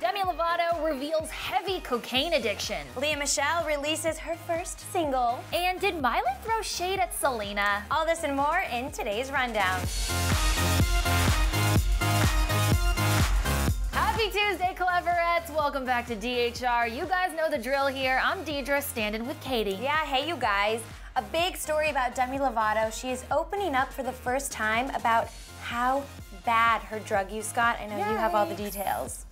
Demi Lovato reveals heavy cocaine addiction. Lea Michele releases her first single. And did Miley throw shade at Selena? All this and more in today's rundown. Happy Tuesday, Clevverettes! Welcome back to DHR. You guys know the drill here. I'm Deidre, standing with Katie. Yeah, hey you guys. A big story about Demi Lovato. She is opening up for the first time about how bad her drug use got. I know you have all the details.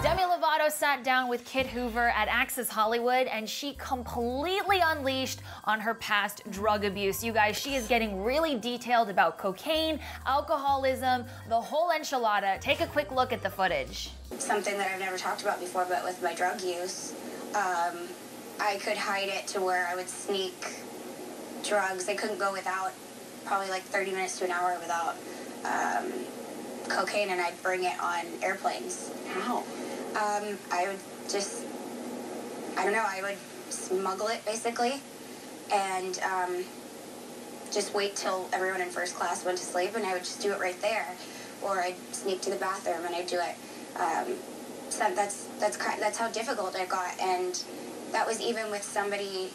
Demi Lovato sat down with Kit Hoover at Access Hollywood and she completely unleashed on her past drug abuse. You guys, she is getting really detailed about cocaine, alcoholism, the whole enchilada. Take a quick look at the footage. Something that I've never talked about before, but with my drug use, I could hide it to where I would sneak drugs. I couldn't go without probably like 30 minutes to an hour without cocaine, and I'd bring it on airplanes. How? I would just, I don't know, I would smuggle it basically, and just wait till everyone in first class went to sleep, and I would just do it right there. Or I'd sneak to the bathroom and I'd do it. So that's how difficult it got, and that was even with somebody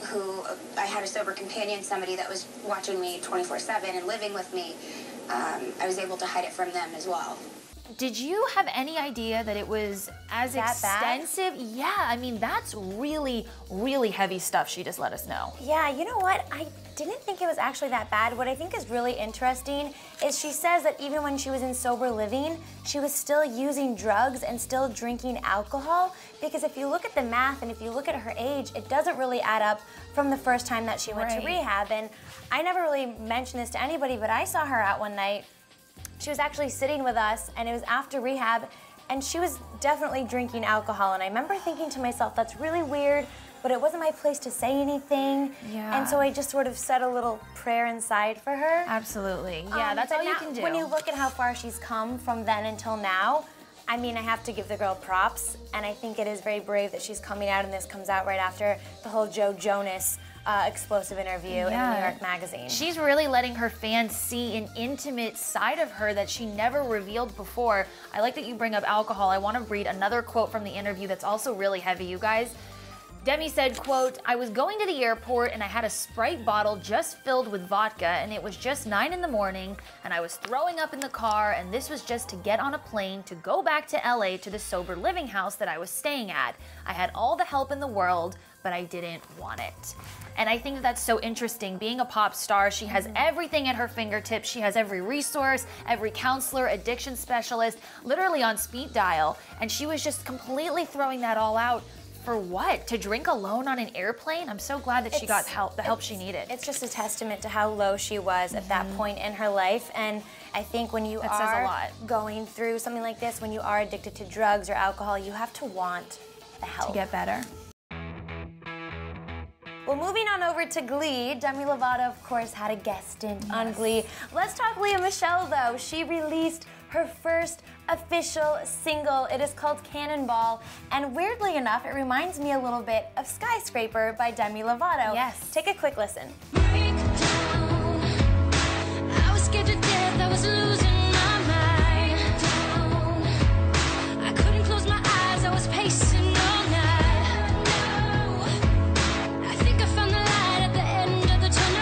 who, I had a sober companion, somebody that was watching me 24/7 and living with me. I was able to hide it from them as well. Did you have any idea that it was as extensive? Yeah, I mean, that's really, really heavy stuff she just let us know. Yeah, you know what? I didn't think it was actually that bad. What I think is really interesting is she says that even when she was in sober living, she was still using drugs and still drinking alcohol, because if you look at the math and if you look at her age, it doesn't really add up from the first time that she went to rehab. And I never really mentioned this to anybody, but I saw her out one night. She was actually sitting with us, and it was after rehab, and she was definitely drinking alcohol. And I remember thinking to myself, that's really weird, but it wasn't my place to say anything. Yeah. And so I just sort of said a little prayer inside for her. Absolutely. Yeah, that's all you can do. When you look at how far she's come from then until now, I mean, I have to give the girl props, and I think it is very brave that she's coming out, and this comes out right after the whole Joe Jonas explosive interview in the New York Magazine. She's really letting her fans see an intimate side of her that she never revealed before. I like that you bring up alcohol. I want to read another quote from the interview that's also really heavy, you guys. Demi said, quote, "I was going to the airport and I had a Sprite bottle just filled with vodka, and it was just 9 in the morning, and I was throwing up in the car, and this was just to get on a plane to go back to LA to the sober living house that I was staying at. I had all the help in the world, but I didn't want it." And I think that's so interesting. Being a pop star, she has everything at her fingertips. She has every resource, every counselor, addiction specialist, literally on speed dial. And she was just completely throwing that all out for what? To drink alone on an airplane? I'm so glad that she got help, the help she needed. It's just a testament to how low she was at that point in her life. And I think when you are going through something like this, when you are addicted to drugs or alcohol, you have to want the help. To get better. Well, moving on over to Glee, Demi Lovato, of course, had a guest stint on Glee. Let's talk Lea Michele, though. She released her first official single. It is called Cannonball, and weirdly enough, it reminds me a little bit of Skyscraper by Demi Lovato. Yes. Take a quick listen. I was scared to death, I was losing my mind. I couldn't close my eyes, I was pacing all night. I think I found the light at the end of the tunnel.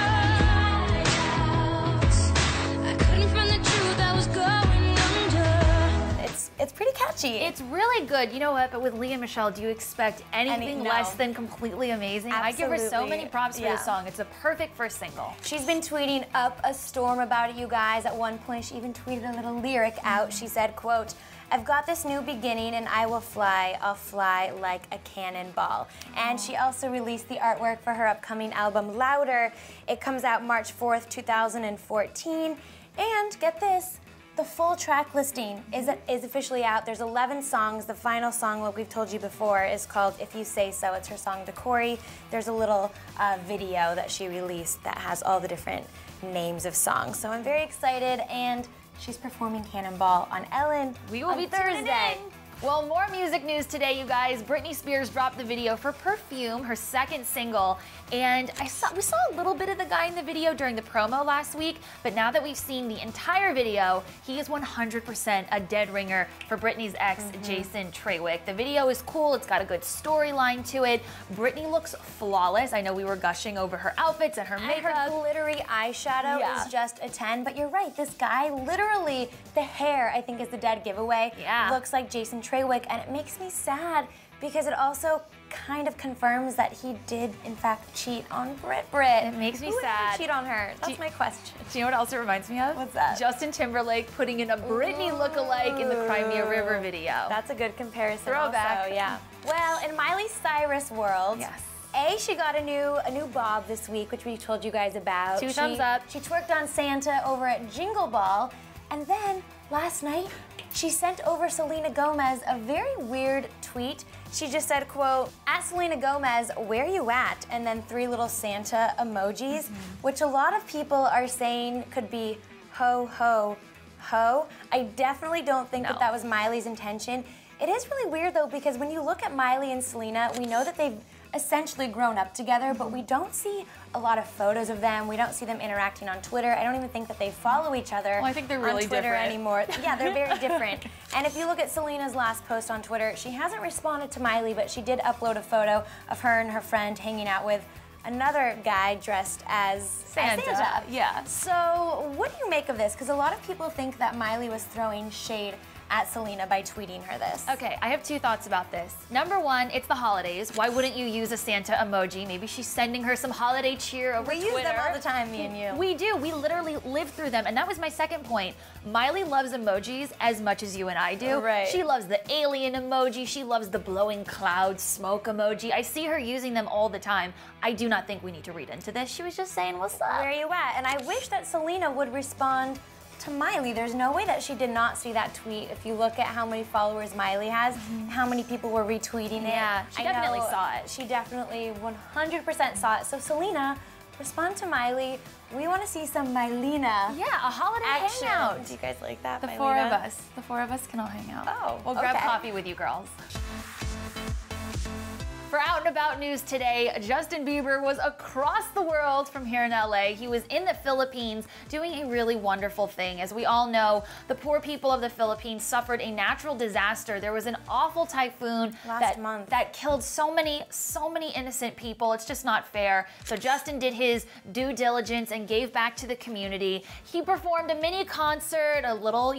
I couldn't find the truth, I was going under. It's pretty catchy. It's really good. You know what? But with Lea Michele, do you expect anything less than completely amazing? I give her so many props for this song. It's a perfect first single. She's been tweeting up a storm about it, you guys. At one point, she even tweeted a little lyric out. She said, quote, "I've got this new beginning and I will fly. I'll fly like a cannonball." And she also released the artwork for her upcoming album, Louder. It comes out March 4th, 2014. And get this, the full track listing is officially out. There's 11 songs. The final song, what we've told you before, is called If You Say So. It's her song to Corey. There's a little video that she released that has all the different names of songs. So I'm very excited, and she's performing Cannonball on Ellen We will be Thursday. Well, more music news today, you guys. Britney Spears dropped the video for Perfume, her second single, and we saw a little bit of the guy in the video during the promo last week, but now that we've seen the entire video, he is 100% a dead ringer for Britney's ex, Jason Trawick. The video is cool. It's got a good storyline to it. Britney looks flawless. I know we were gushing over her outfits and her makeup. Her glittery eyeshadow is just a 10, but you're right. This guy, literally, the hair, I think, is the dead giveaway. Yeah. Looks like Jason Trawick, and it makes me sad because it also kind of confirms that he did, in fact, cheat on Brit. It makes me Who sad. would cheat on her? That's my question. Do you know what else it reminds me of? What's that? Justin Timberlake putting in a Britney lookalike in the Crimea River video. That's a good comparison. Throwback. Also, yeah. Well, in Miley Cyrus world, Yes. she got a new bob this week, which we told you guys about. Two thumbs up. She twerked on Santa over at Jingle Ball, and then last night she sent over Selena Gomez a very weird tweet. She just said, quote, "At Selena Gomez, where you at?" And then 3 little Santa emojis, which a lot of people are saying could be ho, ho, ho. I definitely don't think that was Miley's intention. It is really weird though, because when you look at Miley and Selena, we know that they've essentially grown up together, but we don't see a lot of photos of them. We don't see them interacting on Twitter. I don't even think that they follow each other Well, I think they're really on Twitter different. anymore. Yeah, they're very different. And if you look at Selena's last post on Twitter, she hasn't responded to Miley, but she did upload a photo of her and her friend hanging out with another guy dressed as Santa. Yeah. So what do you make of this? Because a lot of people think that Miley was throwing shade at Selena by tweeting her this. Okay, I have 2 thoughts about this. Number 1, it's the holidays. Why wouldn't you use a Santa emoji? Maybe she's sending her some holiday cheer over Twitter. We use them all the time, me and you. We do. We literally live through them. And that was my second point. Miley loves emojis as much as you and I do. Right. She loves the alien emoji. She loves the blowing cloud smoke emoji. I see her using them all the time. I do not think we need to read into this. She was just saying, what's up? Where are you at? And I wish that Selena would respond to Miley. There's no way that she did not see that tweet. If you look at how many followers Miley has, how many people were retweeting it. Yeah, she definitely saw it. She definitely 100% saw it. So Selena, respond to Miley. We want to see some Mylena. Yeah, a holiday action. hangout. Do you guys like that, The Mylena? 4 of us. The 4 of us can all hang out. Oh, We'll grab okay. coffee with you girls. For Out and About news today, Justin Bieber was across the world from here in LA. He was in the Philippines doing a really wonderful thing. As we all know, the poor people of the Philippines suffered a natural disaster. There was an awful typhoon Last month that killed so many innocent people. It's just not fair. So Justin did his due diligence and gave back to the community. He performed a mini concert, a little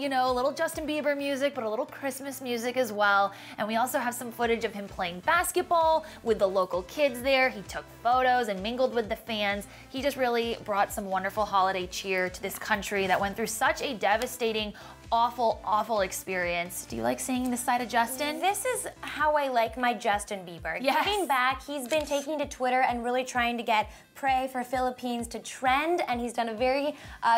Justin Bieber music, but a little Christmas music as well. And we also have some footage of him playing basketball with the local kids there. He took photos and mingled with the fans. He just really brought some wonderful holiday cheer to this country that went through such a devastating, awful experience. Do you like seeing this side of Justin? This is how I like my Justin Bieber. Yes. Giving back, he's been taking to Twitter and really trying to get Pray for Philippines to trend, and he's done a very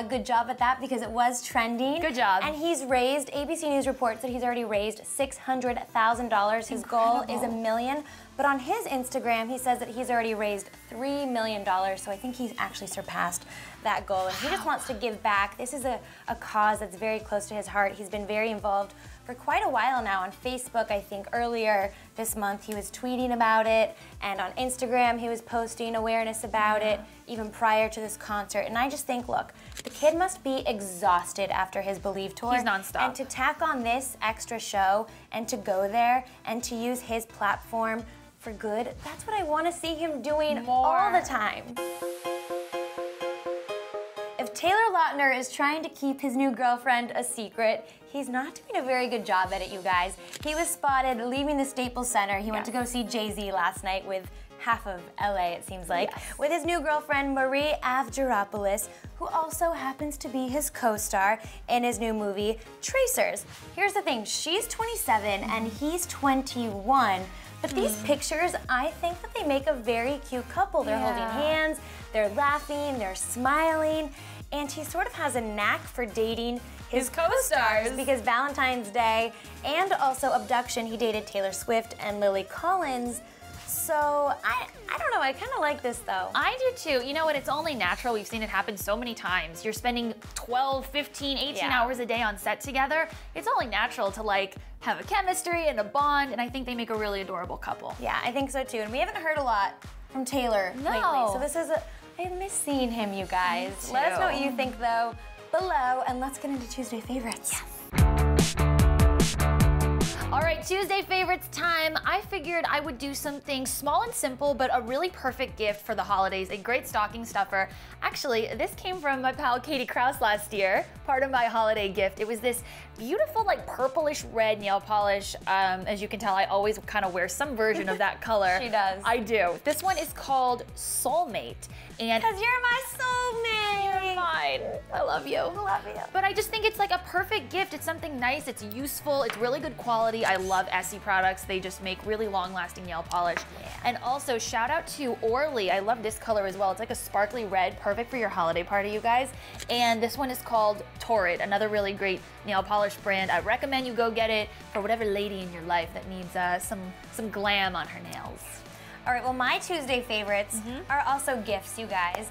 good job at that because it was trending. Good job. And he's raised, ABC News reports that he's already raised $600,000. His goal is $1 million. But on his Instagram, he says that he's already raised $3 million, so I think he's actually surpassed that goal. And he just wants to give back. This is a cause that's very close to his heart. He's been very involved for quite a while now. On Facebook, I think earlier this month, he was tweeting about it, and on Instagram, he was posting awareness about it, even prior to this concert. And I just think, look, the kid must be exhausted after his Believe tour. He's nonstop. And to tack on this extra show, and to go there, and to use his platform for good, that's what I want to see him doing all the time. If Taylor Lautner is trying to keep his new girlfriend a secret, he's not doing a very good job at it, you guys. He was spotted leaving the Staples Center. He went to go see Jay-Z last night with half of LA, it seems like, with his new girlfriend, Marie Avgeropoulos, who also happens to be his co-star in his new movie, Tracers. Here's the thing, she's 27 and he's 21, but these pictures, I think that they make a very cute couple. They're holding hands, they're laughing, they're smiling, and he sort of has a knack for dating his co-stars because Valentine's Day and also Abduction, he dated Taylor Swift and Lily Collins. So I don't know, I kind of like this though. I do too. You know what? It's only natural. We've seen it happen so many times. You're spending 12, 15, 18 hours a day on set together. It's only natural to like have a chemistry and a bond, and I think they make a really adorable couple. Yeah, I think so too. And we haven't heard a lot from Taylor lately. So this is I miss seeing him, you guys. Let us know what you think though below, and let's get into Tuesday favorites. Yes. All right, Tuesday favorites time. I figured I would do something small and simple, but a really perfect gift for the holidays, a great stocking stuffer. Actually, this came from my pal Katie Krause last year, part of my holiday gift. It was this beautiful, like purplish red nail polish. As you can tell, I always kind of wear some version of that color. She does. I do. This one is called Soulmate. And Because you're my soulmate. you're mine. I love you. Love you. But I just think it's like a perfect gift. It's something nice, it's useful, it's really good quality. I love Essie products. They just make really long-lasting nail polish. Yeah. And also, shout out to Orly. I love this color as well. It's like a sparkly red, perfect for your holiday party, you guys. And this one is called Torrid, another really great nail polish brand. I recommend you go get it for whatever lady in your life that needs some glam on her nails. All right, well, my Tuesday favorites are also gifts, you guys.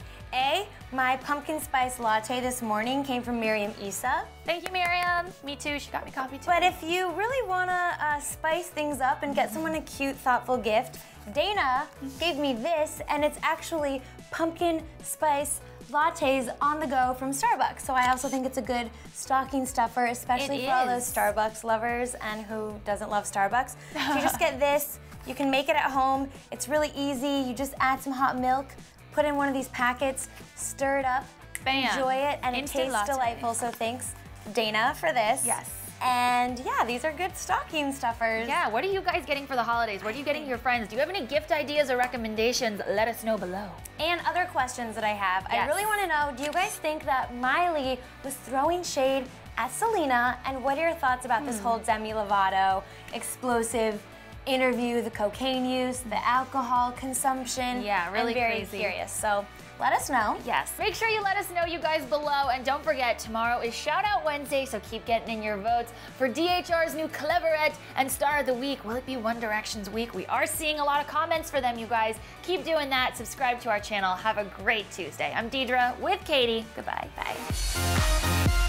My pumpkin spice latte this morning came from Miriam Issa. Thank you, Miriam. Me too. She got me coffee too. But if you really want to spice things up and get someone a cute, thoughtful gift, Dana gave me this, and it's actually pumpkin spice lattes on the go from Starbucks. So I also think it's a good stocking stuffer, especially for all those Starbucks lovers and who doesn't love Starbucks. So you just get this. You can make it at home. It's really easy. You just add some hot milk, put in one of these packets, stir it up, Bam. enjoy it, and Instant it tastes latte. delightful. So thanks, Dana, for this. Yes. And yeah, these are good stocking stuffers. Yeah, what are you guys getting for the holidays? What are you getting your friends? Do you have any gift ideas or recommendations? Let us know below. And other questions that I have. I Yes. really want to know, do you guys think that Miley was throwing shade at Selena? And what are your thoughts about this whole Demi Lovato explosive interview, the cocaine use, the alcohol consumption? Yeah, really I'm very crazy. curious. So let us know. Yes. Make sure you let us know, you guys, below. And don't forget, tomorrow is Shout Out Wednesday, so keep getting in your votes for DHR's new Cleverette and Star of the Week. Will it be One Direction's week? We are seeing a lot of comments for them, you guys. Keep doing that. Subscribe to our channel. Have a great Tuesday. I'm Deidre with Katie. Goodbye. Bye.